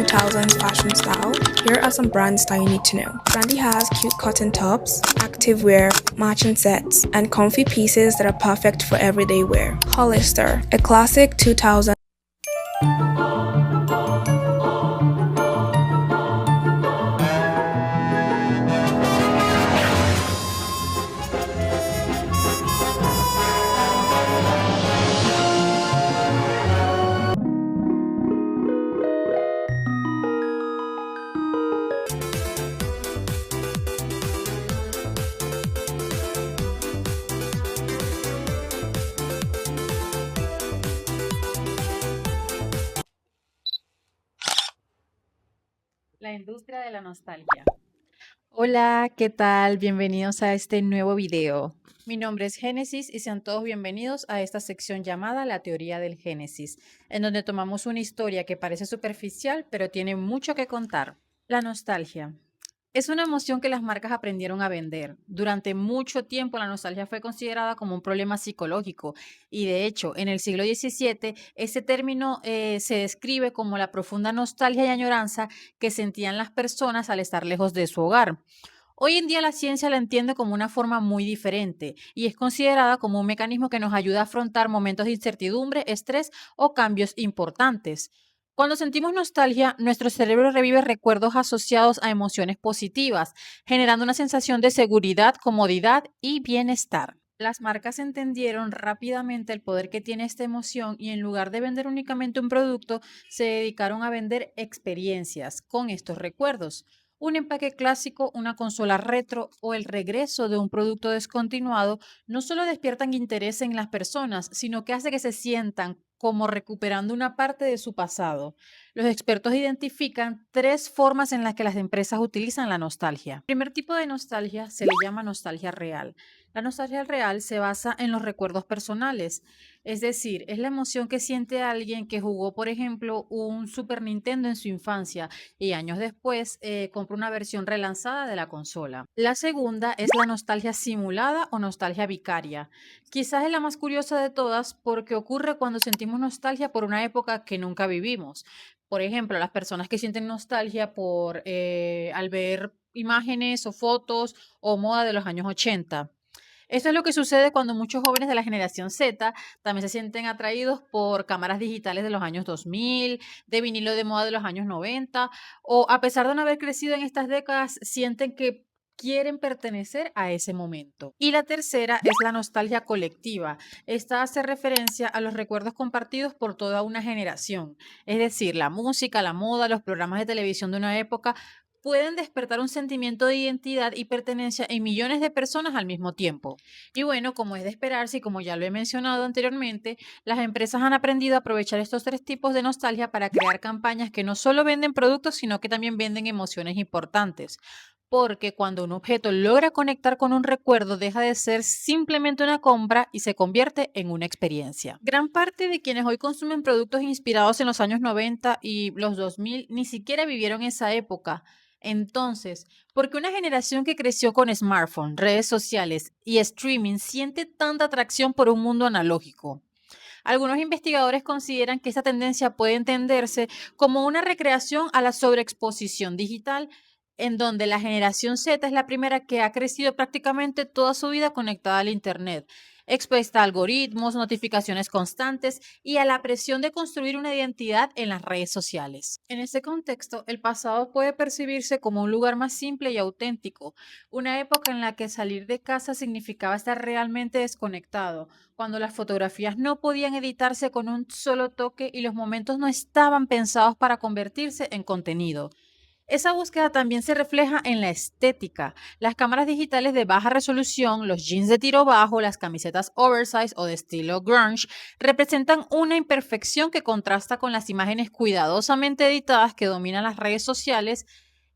2000s fashion style, here are some brands that you need to know. Brandy has cute cotton tops, activewear, matching sets, and comfy pieces that are perfect for everyday wear. Hollister, a classic 2000s. La industria de la nostalgia. Hola, ¿qué tal? Bienvenidos a este nuevo video. Mi nombre es Génesis y sean todos bienvenidos a esta sección llamada La Teoría del Génesis, en donde tomamos una historia que parece superficial, pero tiene mucho que contar. La nostalgia. Es una emoción que las marcas aprendieron a vender. Durante mucho tiempo la nostalgia fue considerada como un problema psicológico y de hecho en el siglo XVII ese término se describe como la profunda nostalgia y añoranza que sentían las personas al estar lejos de su hogar. Hoy en día la ciencia la entiende como una forma muy diferente y es considerada como un mecanismo que nos ayuda a afrontar momentos de incertidumbre, estrés o cambios importantes. Cuando sentimos nostalgia, nuestro cerebro revive recuerdos asociados a emociones positivas, generando una sensación de seguridad, comodidad y bienestar. Las marcas entendieron rápidamente el poder que tiene esta emoción y en lugar de vender únicamente un producto, se dedicaron a vender experiencias con estos recuerdos. Un empaque clásico, una consola retro o el regreso de un producto descontinuado no solo despiertan interés en las personas, sino que hace que se sientan como recuperando una parte de su pasado. Los expertos identifican tres formas en las que las empresas utilizan la nostalgia. El primer tipo de nostalgia se le llama nostalgia real. La nostalgia real se basa en los recuerdos personales, es decir, es la emoción que siente alguien que jugó, por ejemplo, un Super Nintendo en su infancia y años después compró una versión relanzada de la consola. La segunda es la nostalgia simulada o nostalgia vicaria. Quizás es la más curiosa de todas porque ocurre cuando sentimos nostalgia por una época que nunca vivimos. Por ejemplo, las personas que sienten nostalgia al ver imágenes o fotos o moda de los años 80. Esto es lo que sucede cuando muchos jóvenes de la generación Z también se sienten atraídos por cámaras digitales de los años 2000, de vinilo de moda de los años 90, o a pesar de no haber crecido en estas décadas, sienten que quieren pertenecer a ese momento. Y la tercera es la nostalgia colectiva. Esta hace referencia a los recuerdos compartidos por toda una generación, es decir, la música, la moda, los programas de televisión de una época pueden despertar un sentimiento de identidad y pertenencia en millones de personas al mismo tiempo. Y bueno, como es de esperarse y como ya lo he mencionado anteriormente, las empresas han aprendido a aprovechar estos tres tipos de nostalgia para crear campañas que no solo venden productos, sino que también venden emociones importantes. Porque cuando un objeto logra conectar con un recuerdo, deja de ser simplemente una compra y se convierte en una experiencia. Gran parte de quienes hoy consumen productos inspirados en los años 90 y los 2000 ni siquiera vivieron esa época. Entonces, ¿por qué una generación que creció con smartphone, redes sociales y streaming siente tanta atracción por un mundo analógico? Algunos investigadores consideran que esta tendencia puede entenderse como una recreación a la sobreexposición digital, en donde la generación Z es la primera que ha crecido prácticamente toda su vida conectada al Internet, expuesta a algoritmos, notificaciones constantes y a la presión de construir una identidad en las redes sociales. En este contexto, el pasado puede percibirse como un lugar más simple y auténtico, una época en la que salir de casa significaba estar realmente desconectado, cuando las fotografías no podían editarse con un solo toque y los momentos no estaban pensados para convertirse en contenido. Esa búsqueda también se refleja en la estética. Las cámaras digitales de baja resolución, los jeans de tiro bajo, las camisetas oversize o de estilo grunge representan una imperfección que contrasta con las imágenes cuidadosamente editadas que dominan las redes sociales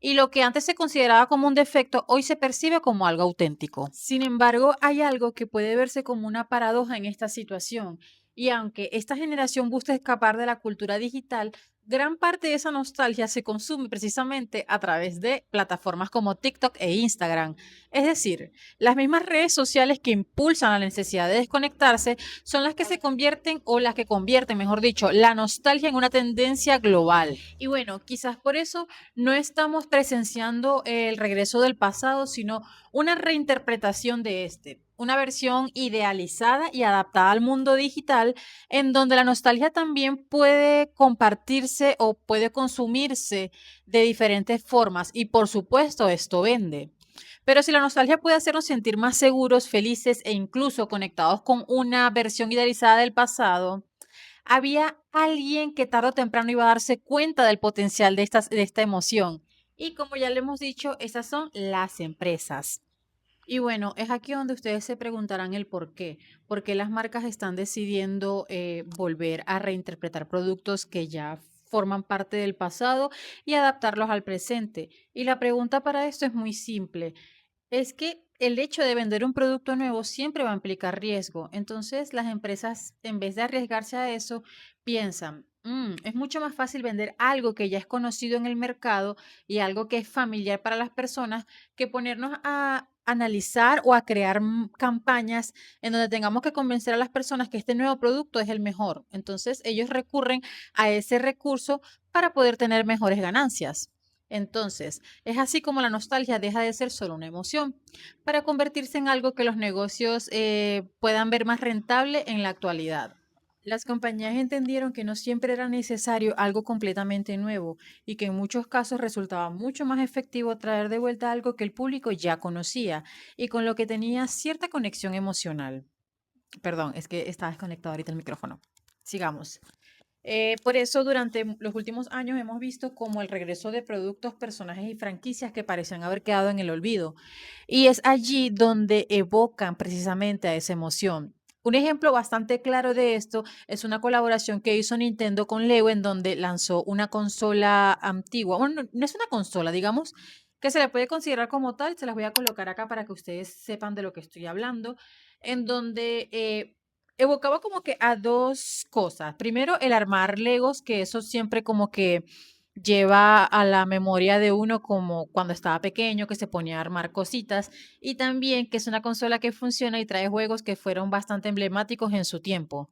y lo que antes se consideraba como un defecto hoy se percibe como algo auténtico. Sin embargo, hay algo que puede verse como una paradoja en esta situación. Y aunque esta generación busca escapar de la cultura digital, gran parte de esa nostalgia se consume precisamente a través de plataformas como TikTok e Instagram. Es decir, las mismas redes sociales que impulsan la necesidad de desconectarse son las que se convierten o las que convierten, mejor dicho, la nostalgia en una tendencia global. Y bueno, quizás por eso no estamos presenciando el regreso del pasado, sino una reinterpretación de este. Una versión idealizada y adaptada al mundo digital en donde la nostalgia también puede compartirse o puede consumirse de diferentes formas y por supuesto esto vende. Pero si la nostalgia puede hacernos sentir más seguros, felices e incluso conectados con una versión idealizada del pasado, había alguien que tarde o temprano iba a darse cuenta del potencial de esta emoción. Y como ya le hemos dicho, esas son las empresas. Y bueno, es aquí donde ustedes se preguntarán el por qué las marcas están decidiendo volver a reinterpretar productos que ya forman parte del pasado y adaptarlos al presente. Y la pregunta para esto es muy simple. Es que el hecho de vender un producto nuevo siempre va a implicar riesgo. Entonces, las empresas, en vez de arriesgarse a eso, piensan, es mucho más fácil vender algo que ya es conocido en el mercado y algo que es familiar para las personas que ponernos a analizar o a crear campañas en donde tengamos que convencer a las personas que este nuevo producto es el mejor. Entonces, ellos recurren a ese recurso para poder tener mejores ganancias. Entonces, es así como la nostalgia deja de ser solo una emoción para convertirse en algo que los negocios puedan ver más rentable en la actualidad. Las compañías entendieron que no siempre era necesario algo completamente nuevo y que en muchos casos resultaba mucho más efectivo traer de vuelta algo que el público ya conocía y con lo que tenía cierta conexión emocional. Perdón, es que estaba desconectado ahorita el micrófono. Sigamos. Por eso, durante los últimos años hemos visto como el regreso de productos, personajes y franquicias que parecían haber quedado en el olvido. Y es allí donde evocan precisamente a esa emoción. Un ejemplo bastante claro de esto es una colaboración que hizo Nintendo con Lego en donde lanzó una consola antigua. Bueno, no es una consola, digamos, que se le puede considerar como tal. Se las voy a colocar acá para que ustedes sepan de lo que estoy hablando. En donde evocaba como que a dos cosas. Primero, el armar Legos, que eso siempre como que lleva a la memoria de uno como cuando estaba pequeño, que se ponía a armar cositas, y también que es una consola que funciona y trae juegos que fueron bastante emblemáticos en su tiempo.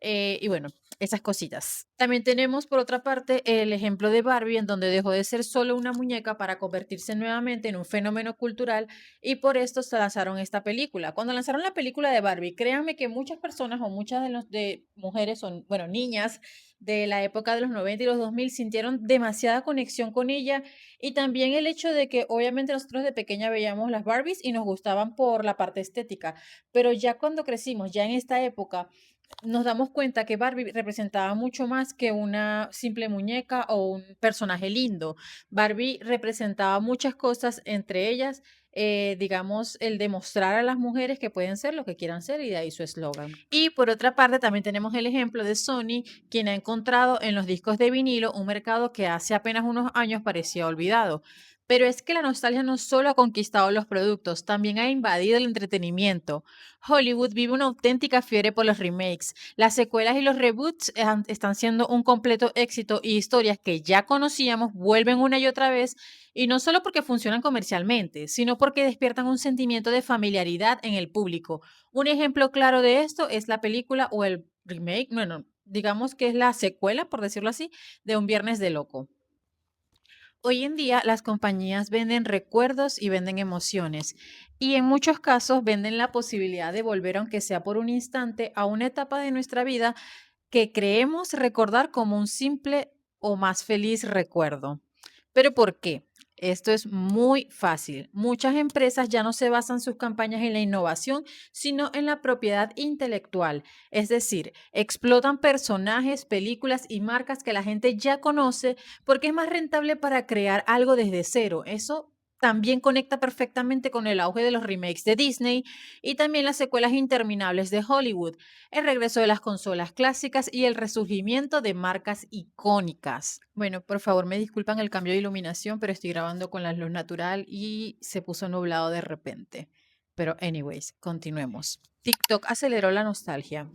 Y bueno, esas cositas. También tenemos, por otra parte, el ejemplo de Barbie, en donde dejó de ser solo una muñeca para convertirse nuevamente en un fenómeno cultural y por esto se lanzaron esta película. Cuando lanzaron la película de Barbie, créanme que muchas personas o muchas de los de mujeres o bueno, niñas de la época de los 90 y los 2000 sintieron demasiada conexión con ella y también el hecho de que obviamente nosotros de pequeña veíamos las Barbies y nos gustaban por la parte estética, pero ya cuando crecimos, ya en esta época nos damos cuenta que Barbie representaba mucho más que una simple muñeca o un personaje lindo. Barbie representaba muchas cosas, entre ellas, digamos, el demostrar a las mujeres que pueden ser lo que quieran ser y de ahí su eslogan. Y por otra parte, también tenemos el ejemplo de Sony, quien ha encontrado en los discos de vinilo un mercado que hace apenas unos años parecía olvidado. Pero es que la nostalgia no solo ha conquistado los productos, también ha invadido el entretenimiento. Hollywood vive una auténtica fiebre por los remakes. Las secuelas y los reboots están siendo un completo éxito y historias que ya conocíamos vuelven una y otra vez y no solo porque funcionan comercialmente, sino porque despiertan un sentimiento de familiaridad en el público. Un ejemplo claro de esto es la película o el remake, bueno, digamos que es la secuela, por decirlo así, de Un Viernes de Loco. Hoy en día las compañías venden recuerdos y venden emociones y en muchos casos venden la posibilidad de volver, aunque sea por un instante, a una etapa de nuestra vida que creemos recordar como un simple o más feliz recuerdo. ¿Pero por qué? Esto es muy fácil. Muchas empresas ya no se basan sus campañas en la innovación, sino en la propiedad intelectual. Es decir, explotan personajes, películas y marcas que la gente ya conoce porque es más rentable para crear algo desde cero. Eso también conecta perfectamente con el auge de los remakes de Disney y también las secuelas interminables de Hollywood, el regreso de las consolas clásicas y el resurgimiento de marcas icónicas. Bueno, por favor, me disculpan el cambio de iluminación, pero estoy grabando con la luz natural y se puso nublado de repente. Pero anyways, continuemos. TikTok aceleró la nostalgia.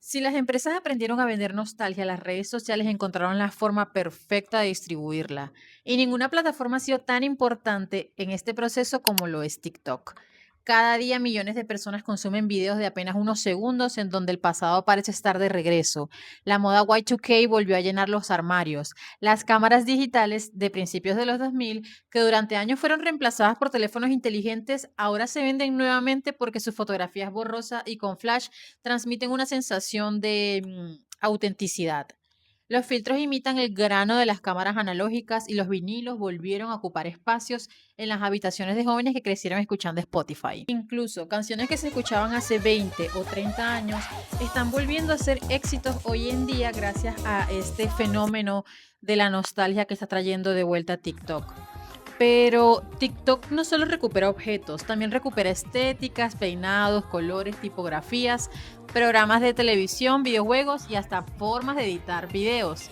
Si las empresas aprendieron a vender nostalgia, las redes sociales encontraron la forma perfecta de distribuirla. Y ninguna plataforma ha sido tan importante en este proceso como lo es TikTok. Cada día millones de personas consumen videos de apenas unos segundos en donde el pasado parece estar de regreso. La moda Y2K volvió a llenar los armarios. Las cámaras digitales de principios de los 2000, que durante años fueron reemplazadas por teléfonos inteligentes, ahora se venden nuevamente porque su fotografía es borrosa y con flash transmiten una sensación de autenticidad. Los filtros imitan el grano de las cámaras analógicas y los vinilos volvieron a ocupar espacios en las habitaciones de jóvenes que crecieron escuchando Spotify. Incluso canciones que se escuchaban hace 20 o 30 años están volviendo a ser éxitos hoy en día gracias a este fenómeno de la nostalgia que está trayendo de vuelta TikTok. Pero TikTok no solo recupera objetos, también recupera estéticas, peinados, colores, tipografías, programas de televisión, videojuegos y hasta formas de editar videos.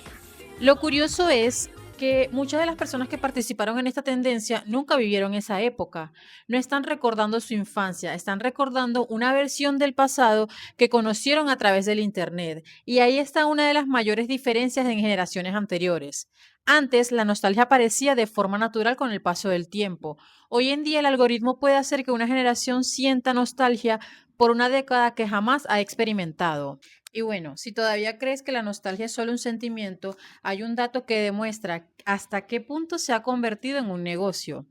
Lo curioso es que muchas de las personas que participaron en esta tendencia nunca vivieron esa época. No están recordando su infancia, están recordando una versión del pasado que conocieron a través del Internet. Y ahí está una de las mayores diferencias en generaciones anteriores. Antes, la nostalgia aparecía de forma natural con el paso del tiempo. Hoy en día, el algoritmo puede hacer que una generación sienta nostalgia por una década que jamás ha experimentado. Y bueno, si todavía crees que la nostalgia es solo un sentimiento, hay un dato que demuestra hasta qué punto se ha convertido en un negocio.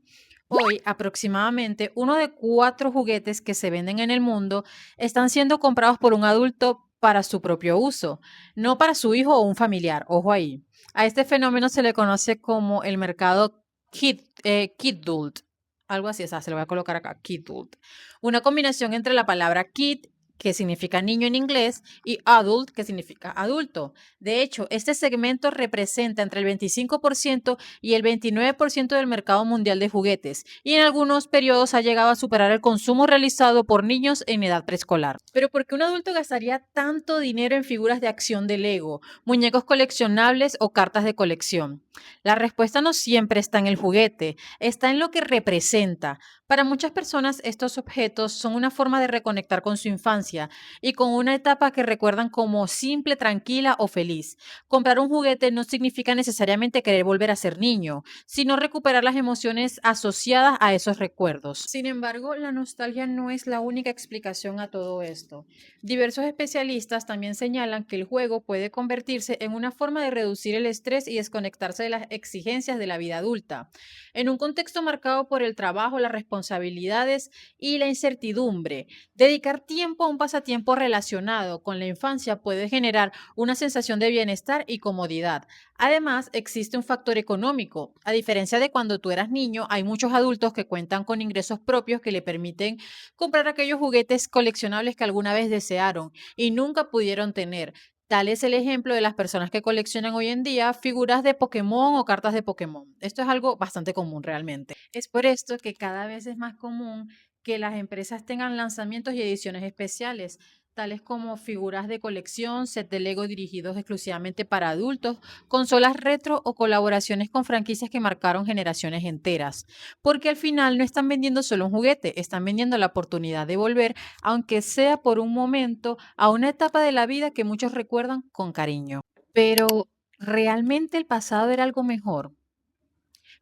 Hoy, aproximadamente 1 de 4 juguetes que se venden en el mundo están siendo comprados por un adulto para su propio uso, no para su hijo o un familiar. Ojo ahí. A este fenómeno se le conoce como el mercado kidult. Algo así, se lo voy a colocar acá, kidult. Una combinación entre la palabra kid, que significa niño en inglés, y adult, que significa adulto. De hecho, este segmento representa entre el 25% y el 29% del mercado mundial de juguetes, y en algunos periodos ha llegado a superar el consumo realizado por niños en edad preescolar. Pero ¿por qué un adulto gastaría tanto dinero en figuras de acción de Lego, muñecos coleccionables o cartas de colección? La respuesta no siempre está en el juguete, está en lo que representa. Para muchas personas, estos objetos son una forma de reconectar con su infancia y con una etapa que recuerdan como simple, tranquila o feliz. Comprar un juguete no significa necesariamente querer volver a ser niño, sino recuperar las emociones asociadas a esos recuerdos. Sin embargo, la nostalgia no es la única explicación a todo esto. Diversos especialistas también señalan que el juego puede convertirse en una forma de reducir el estrés y desconectarse de las exigencias de la vida adulta. En un contexto marcado por el trabajo, las responsabilidades y la incertidumbre, dedicar tiempo a un pasatiempo relacionado con la infancia puede generar una sensación de bienestar y comodidad. Además, existe un factor económico. A diferencia de cuando tú eras niño, hay muchos adultos que cuentan con ingresos propios que le permiten comprar aquellos juguetes coleccionables que alguna vez desearon y nunca pudieron tener. Tal es el ejemplo de las personas que coleccionan hoy en día figuras de Pokémon o cartas de Pokémon. Esto es algo bastante común realmente. Es por esto que cada vez es más común que las empresas tengan lanzamientos y ediciones especiales, tales como figuras de colección, set de Lego dirigidos exclusivamente para adultos, consolas retro o colaboraciones con franquicias que marcaron generaciones enteras. Porque al final no están vendiendo solo un juguete, están vendiendo la oportunidad de volver, aunque sea por un momento, a una etapa de la vida que muchos recuerdan con cariño. Pero, ¿realmente el pasado era algo mejor?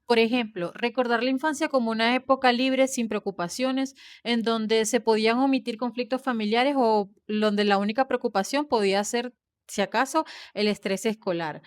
Por ejemplo, recordar la infancia como una época libre, sin preocupaciones, en donde se podían omitir conflictos familiares o donde la única preocupación podía ser, si acaso, el estrés escolar.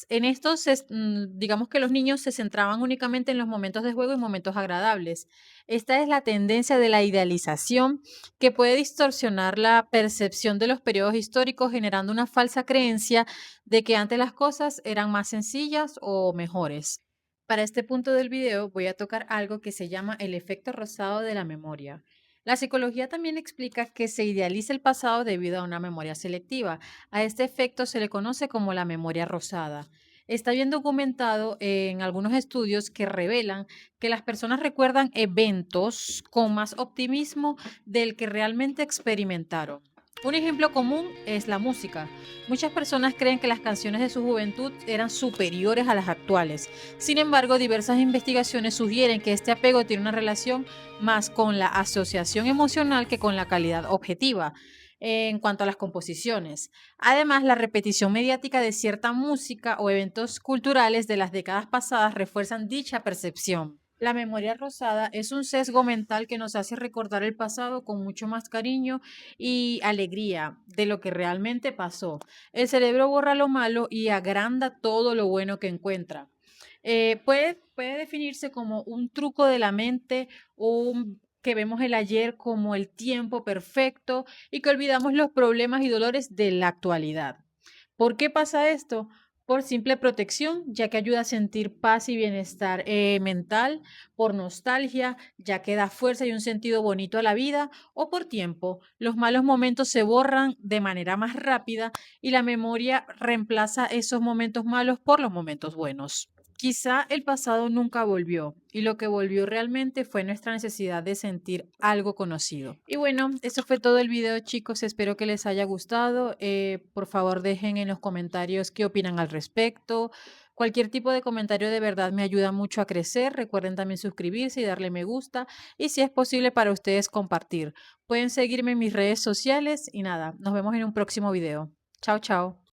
En esto, digamos que los niños se centraban únicamente en los momentos de juego y momentos agradables. Esta es la tendencia de la idealización que puede distorsionar la percepción de los periodos históricos, generando una falsa creencia de que antes las cosas eran más sencillas o mejores. Para este punto del video voy a tocar algo que se llama el efecto rosado de la memoria. La psicología también explica que se idealiza el pasado debido a una memoria selectiva. A este efecto se le conoce como la memoria rosada. Está bien documentado en algunos estudios que revelan que las personas recuerdan eventos con más optimismo del que realmente experimentaron. Un ejemplo común es la música. Muchas personas creen que las canciones de su juventud eran superiores a las actuales. Sin embargo, diversas investigaciones sugieren que este apego tiene una relación más con la asociación emocional que con la calidad objetiva. en cuanto a las composiciones. Además, la repetición mediática de cierta música o eventos culturales de las décadas pasadas refuerzan dicha percepción. La memoria rosada es un sesgo mental que nos hace recordar el pasado con mucho más cariño y alegría de lo que realmente pasó. El cerebro borra lo malo y agranda todo lo bueno que encuentra. Puede definirse como un truco de la mente o que vemos el ayer como el tiempo perfecto y que olvidamos los problemas y dolores de la actualidad. ¿Por qué pasa esto? Por simple protección, ya que ayuda a sentir paz y bienestar mental, por nostalgia, ya que da fuerza y un sentido bonito a la vida, o por tiempo. Los malos momentos se borran de manera más rápida y la memoria reemplaza esos momentos malos por los momentos buenos. Quizá el pasado nunca volvió y lo que volvió realmente fue nuestra necesidad de sentir algo conocido. Y bueno, eso fue todo el video, chicos. Espero que les haya gustado. Por favor, dejen en los comentarios qué opinan al respecto. Cualquier tipo de comentario de verdad me ayuda mucho a crecer. Recuerden también suscribirse y darle me gusta. Y si es posible para ustedes compartir. Pueden seguirme en mis redes sociales y nada, nos vemos en un próximo video. Chao, chao.